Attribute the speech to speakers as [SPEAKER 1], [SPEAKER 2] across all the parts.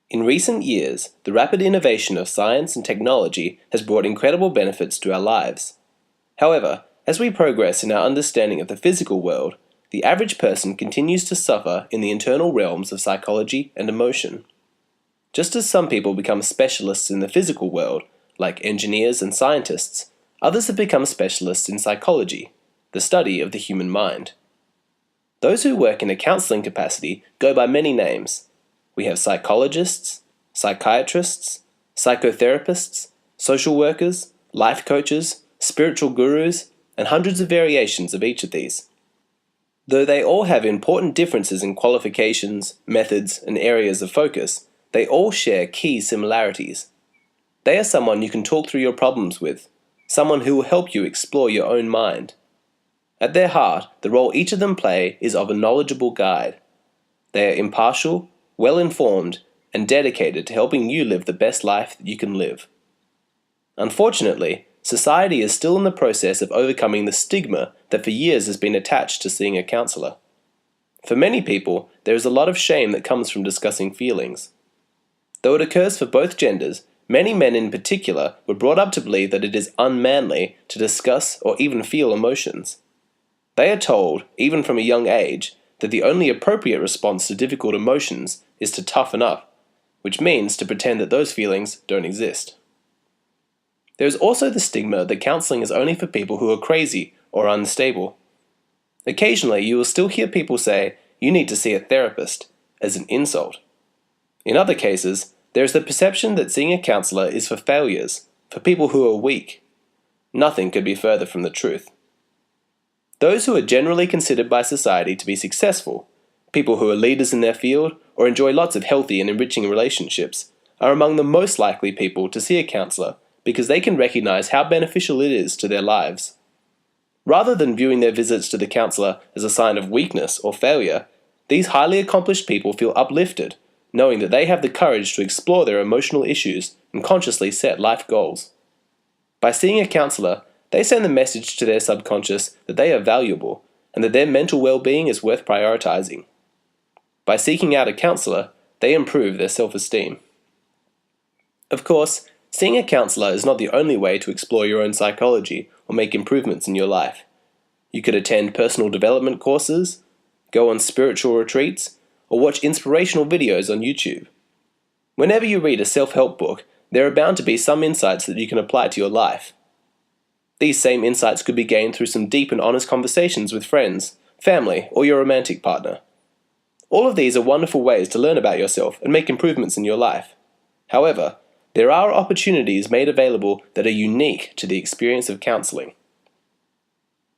[SPEAKER 1] In recent years, the rapid innovation of science and technology has brought incredible benefits to our lives. However, as we progress in our understanding of the physical world, the average person continues to suffer in the internal realms of psychology and emotion. Just as some people become specialists in the physical world, like engineers and scientists, others have become specialists in psychology, the study of the human mind. Those who work in a counseling capacity go by many names. We have psychologists, psychiatrists, psychotherapists, social workers, life coaches, spiritual gurus, and hundreds of variations of each of these. Though they all have important differences in qualifications, methods, and areas of focus, they all share key similarities. They are someone you can talk through your problems with, someone who will help you explore your own mind. At their heart, the role each of them play is of a knowledgeable guide. They are impartial, well-informed, and dedicated to helping you live the best life that you can live. Unfortunately, society is still in the process of overcoming the stigma that for years has been attached to seeing a counselor. For many people, there is a lot of shame that comes from discussing feelings. Though it occurs for both genders, many men in particular were brought up to believe that it is unmanly to discuss or even feel emotions. They are told, even from a young age, that the only appropriate response to difficult emotions is to toughen up, which means to pretend that those feelings don't exist. There is also the stigma that counseling is only for people who are crazy or unstable. Occasionally, you will still hear people say, "You need to see a therapist," as an insult. In other cases, there is the perception that seeing a counselor is for failures, for people who are weak. Nothing could be further from the truth. Those who are generally considered by society to be successful, people who are leaders in their field or enjoy lots of healthy and enriching relationships, are among the most likely people to see a counselor because they can recognize how beneficial it is to their lives. Rather than viewing their visits to the counselor as a sign of weakness or failure, these highly accomplished people feel uplifted, knowing that they have the courage to explore their emotional issues and consciously set life goals. By seeing a counselor, they send the message to their subconscious that they are valuable and that their mental well-being is worth prioritizing. By seeking out a counselor, they improve their self-esteem. Of course, seeing a counselor is not the only way to explore your own psychology or make improvements in your life. You could attend personal development courses, go on spiritual retreats, or watch inspirational videos on YouTube. Whenever you read a self-help book, there are bound to be some insights that you can apply to your life. These same insights could be gained through some deep and honest conversations with friends, family, or your romantic partner. All of these are wonderful ways to learn about yourself and make improvements in your life. However, there are opportunities made available that are unique to the experience of counseling.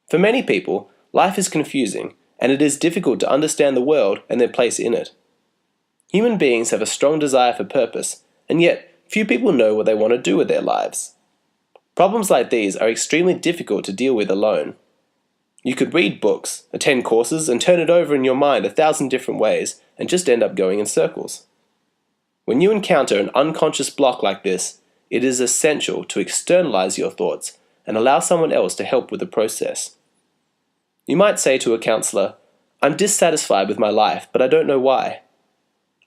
[SPEAKER 1] For many people, life is confusing, and it is difficult to understand the world and their place in it. Human beings have a strong desire for purpose, and yet few people know what they want to do with their lives. Problems like these are extremely difficult to deal with alone. You could read books, attend courses, and turn it over in your mind 1,000 different ways, and just end up going in circles. When you encounter an unconscious block like this, it is essential to externalize your thoughts and allow someone else to help with the process. You might say to a counselor, "I'm dissatisfied with my life, but I don't know why.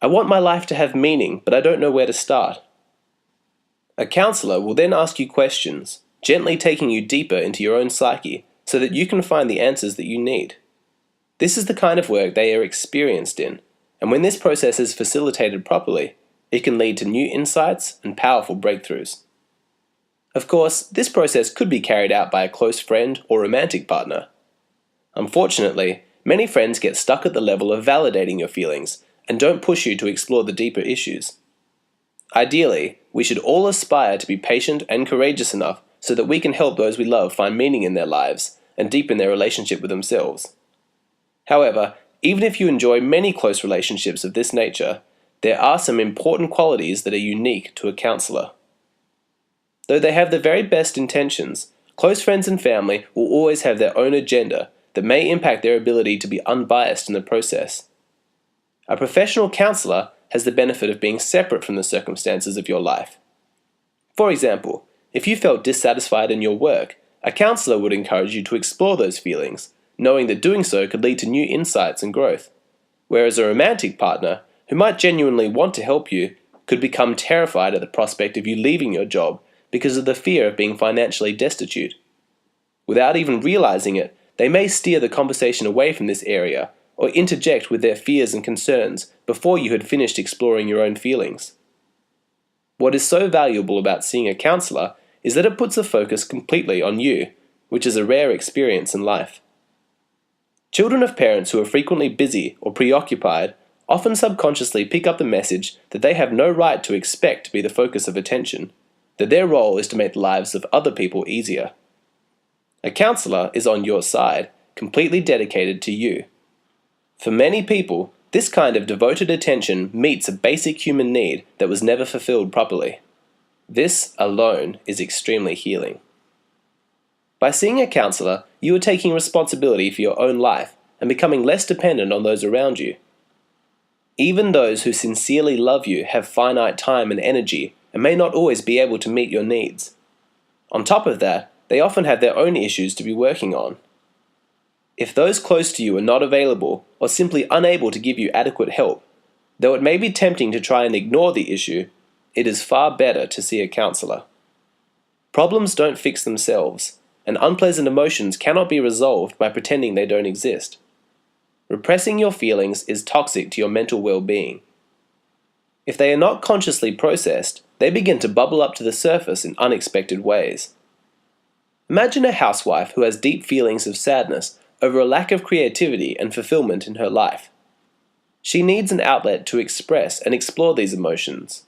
[SPEAKER 1] I want my life to have meaning, but I don't know where to start." A counselor will then ask you questions, gently taking you deeper into your own psyche so that you can find the answers that you need. This is the kind of work they are experienced in, and when this process is facilitated properly, it can lead to new insights and powerful breakthroughs. Of course, this process could be carried out by a close friend or romantic partner. Unfortunately, many friends get stuck at the level of validating your feelings and don't push you to explore the deeper issues. Ideally, we should all aspire to be patient and courageous enough so that we can help those we love find meaning in their lives and deepen their relationship with themselves. However, even if you enjoy many close relationships of this nature, there are some important qualities that are unique to a counselor. Though they have the very best intentions, close friends and family will always have their own agenda that may impact their ability to be unbiased in the process. A professional counselor has the benefit of being separate from the circumstances of your life. For example, if you felt dissatisfied in your work, a counselor would encourage you to explore those feelings, knowing that doing so could lead to new insights and growth. Whereas a romantic partner, who might genuinely want to help you, could become terrified at the prospect of you leaving your job because of the fear of being financially destitute. Without even realizing it, they may steer the conversation away from this area or interject with their fears and concerns before you had finished exploring your own feelings. What is so valuable about seeing a counselor is that it puts the focus completely on you, which is a rare experience in life. Children of parents who are frequently busy or preoccupied often subconsciously pick up the message that they have no right to expect to be the focus of attention, that their role is to make the lives of other people easier. A counselor is on your side, completely dedicated to you. For many people, this kind of devoted attention meets a basic human need that was never fulfilled properly. This alone is extremely healing. By seeing a counselor, you are taking responsibility for your own life and becoming less dependent on those around you. Even those who sincerely love you have finite time and energy and may not always be able to meet your needs. On top of that, they often have their own issues to be working on. If those close to you are not available or simply unable to give you adequate help, though it may be tempting to try and ignore the issue, it is far better to see a counselor. Problems don't fix themselves, and unpleasant emotions cannot be resolved by pretending they don't exist. Repressing your feelings is toxic to your mental well-being. If they are not consciously processed, they begin to bubble up to the surface in unexpected ways. Imagine a housewife who has deep feelings of sadness over a lack of creativity and fulfillment in her life. She needs an outlet to express and explore these emotions.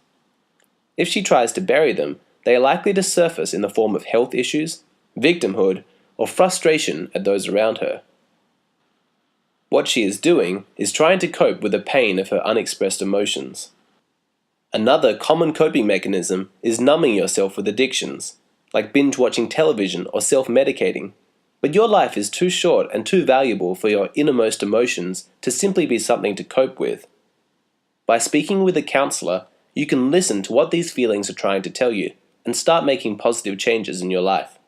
[SPEAKER 1] If she tries to bury them, they are likely to surface in the form of health issues, victimhood, or frustration at those around her. What she is doing is trying to cope with the pain of her unexpressed emotions. Another common coping mechanism is numbing yourself with addictions, like binge-watching television or self-medicating. But your life is too short and too valuable for your innermost emotions to simply be something to cope with. By speaking with a counselor, you can listen to what these feelings are trying to tell you and start making positive changes in your life.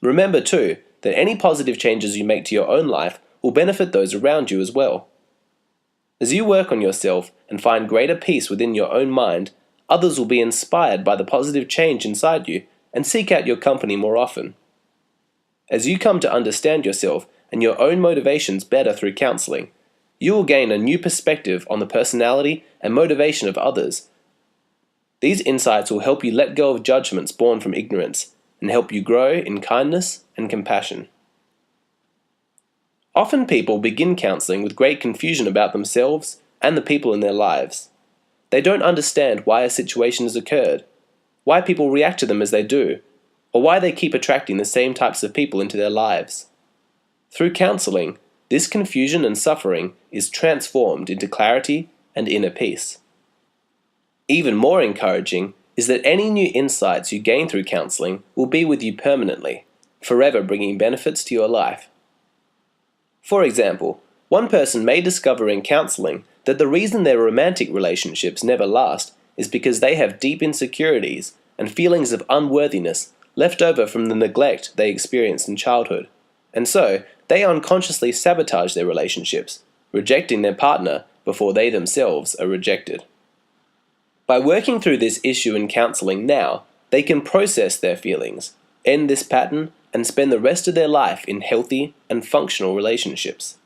[SPEAKER 1] Remember too, that any positive changes you make to your own life will benefit those around you as well. As you work on yourself and find greater peace within your own mind, others will be inspired by the positive change inside you and seek out your company more often. As you come to understand yourself and your own motivations better through counseling, you will gain a new perspective on the personality and motivation of others. These insights will help you let go of judgments born from ignorance and help you grow in kindness and compassion. Often people begin counseling with great confusion about themselves and the people in their lives. They don't understand why a situation has occurred, why people react to them as they do, or why they keep attracting the same types of people into their lives. Through counseling, this confusion and suffering is transformed into clarity and inner peace. Even more encouraging is that any new insights you gain through counseling will be with you permanently, forever bringing benefits to your life. For example, one person may discover in counseling that the reason their romantic relationships never last is because they have deep insecurities and feelings of unworthiness left over from the neglect they experienced in childhood, and so they unconsciously sabotage their relationships, rejecting their partner before they themselves are rejected. By working through this issue in counseling now, they can process their feelings, end this pattern, and spend the rest of their life in healthy and functional relationships.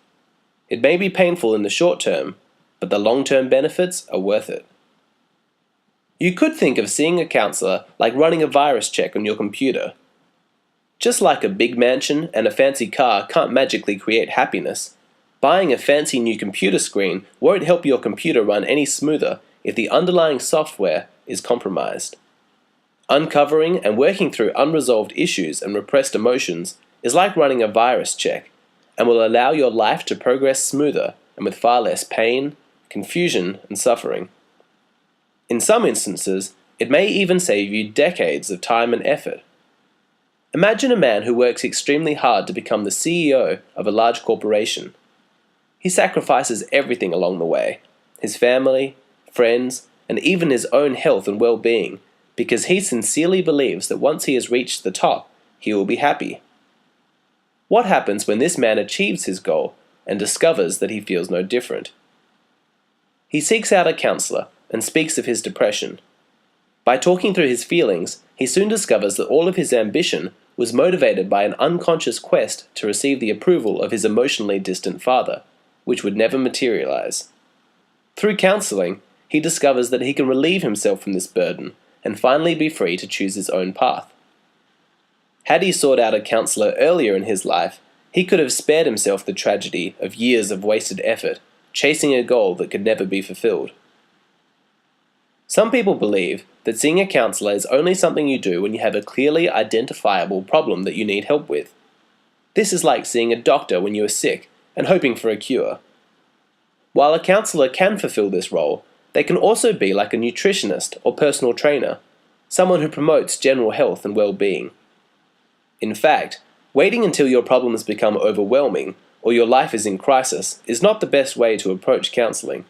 [SPEAKER 1] It may be painful in the short term, but the long-term benefits are worth it. You could think of seeing a counselor like running a virus check on your computer. Just like a big mansion and a fancy car can't magically create happiness, buying a fancy new computer screen won't help your computer run any smoother if the underlying software is compromised. Uncovering and working through unresolved issues and repressed emotions is like running a virus check and will allow your life to progress smoother and with far less pain, confusion, and suffering. In some instances, it may even save you decades of time and effort. Imagine a man who works extremely hard to become the CEO of a large corporation. He sacrifices everything along the way, his family, friends, and even his own health and well-being, because he sincerely believes that once he has reached the top, he will be happy. What happens when this man achieves his goal and discovers that he feels no different? He seeks out a counselor and speaks of his depression. By talking through his feelings, he soon discovers that all of his ambition was motivated by an unconscious quest to receive the approval of his emotionally distant father, which would never materialize. Through counseling, he discovers that he can relieve himself from this burden and finally be free to choose his own path. Had he sought out a counselor earlier in his life, he could have spared himself the tragedy of years of wasted effort, chasing a goal that could never be fulfilled. Some people believe that seeing a counselor is only something you do when you have a clearly identifiable problem that you need help with. This is like seeing a doctor when you are sick and hoping for a cure. While a counselor can fulfill this role, they can also be like a nutritionist or personal trainer, someone who promotes general health and well-being. In fact, waiting until your problems become overwhelming or your life is in crisis is not the best way to approach counseling.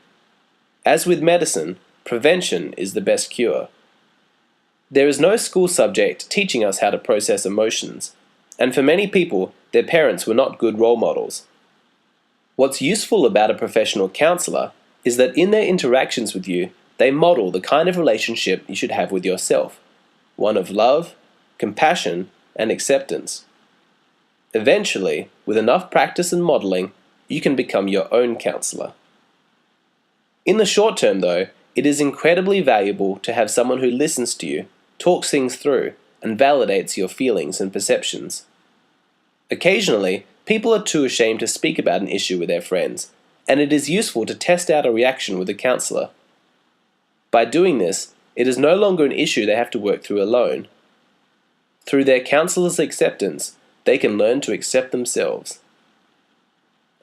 [SPEAKER 1] As with medicine, prevention is the best cure. There is no school subject teaching us how to process emotions, and for many people, their parents were not good role models. What's useful about a professional counselor is that in their interactions with you, they model the kind of relationship you should have with yourself, one of love, compassion, and acceptance. Eventually, with enough practice and modeling, you can become your own counselor. In the short term, though, it is incredibly valuable to have someone who listens to you, talks things through, and validates your feelings and perceptions. Occasionally, people are too ashamed to speak about an issue with their friends, and it is useful to test out a reaction with a counselor. By doing this, it is no longer an issue they have to work through alone. Through their counselor's acceptance, they can learn to accept themselves.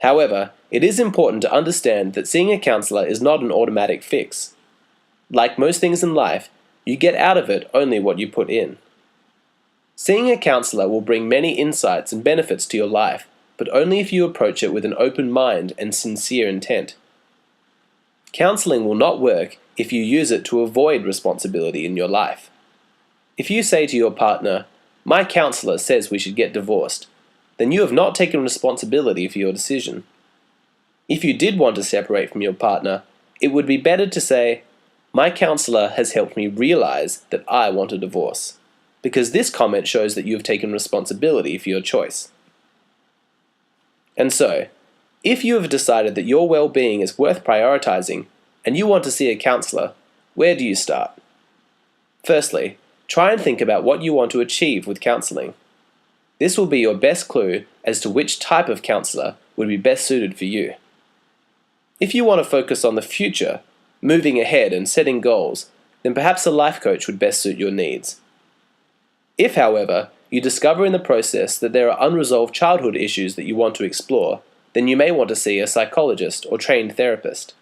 [SPEAKER 1] However, it is important to understand that seeing a counselor is not an automatic fix. Like most things in life, you get out of it only what you put in. Seeing a counselor will bring many insights and benefits to your life, but only if you approach it with an open mind and sincere intent. Counseling will not work if you use it to avoid responsibility in your life. If you say to your partner, "My counselor says we should get divorced," then you have not taken responsibility for your decision. If you did want to separate from your partner, it would be better to say, "My counselor has helped me realize that I want a divorce," because this comment shows that you have taken responsibility for your choice. And so, if you have decided that your well-being is worth prioritizing and you want to see a counselor, where do you start? Firstly, try and think about what you want to achieve with counseling. This will be your best clue as to which type of counselor would be best suited for you. If you want to focus on the future, moving ahead and setting goals, then perhaps a life coach would best suit your needs. If, however, you discover in the process that there are unresolved childhood issues that you want to explore, then you may want to see a psychologist or trained therapist.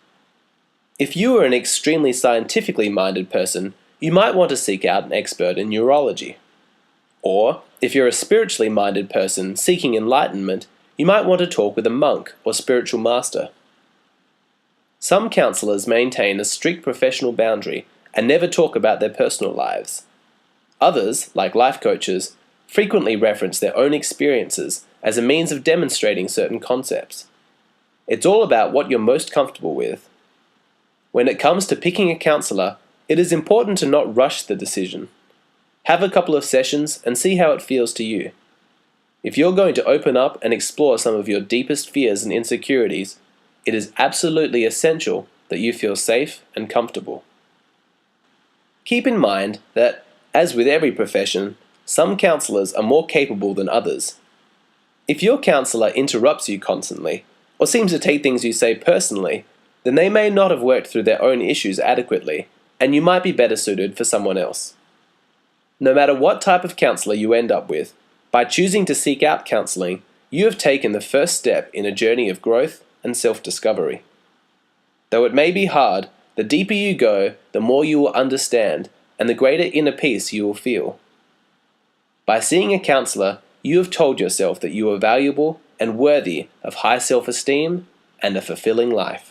[SPEAKER 1] If you are an extremely scientifically minded person, you might want to seek out an expert in neurology. Or, if you're a spiritually minded person seeking enlightenment, you might want to talk with a monk or spiritual master. Some counselors maintain a strict professional boundary and never talk about their personal lives. Others, like life coaches, frequently reference their own experiences as a means of demonstrating certain concepts. It's all about what you're most comfortable with. When it comes to picking a counselor, it is important to not rush the decision. Have a couple of sessions and see how it feels to you. If you're going to open up and explore some of your deepest fears and insecurities, it is absolutely essential that you feel safe and comfortable. Keep in mind that, as with every profession, some counselors are more capable than others. If your counselor interrupts you constantly, or seems to take things you say personally, then they may not have worked through their own issues adequately, and you might be better suited for someone else. No matter what type of counselor you end up with, by choosing to seek out counseling, you have taken the first step in a journey of growth and self-discovery. Though it may be hard, the deeper you go, the more you will understand, and the greater inner peace you will feel. By seeing a counselor, you have told yourself that you are valuable and worthy of high self-esteem and a fulfilling life.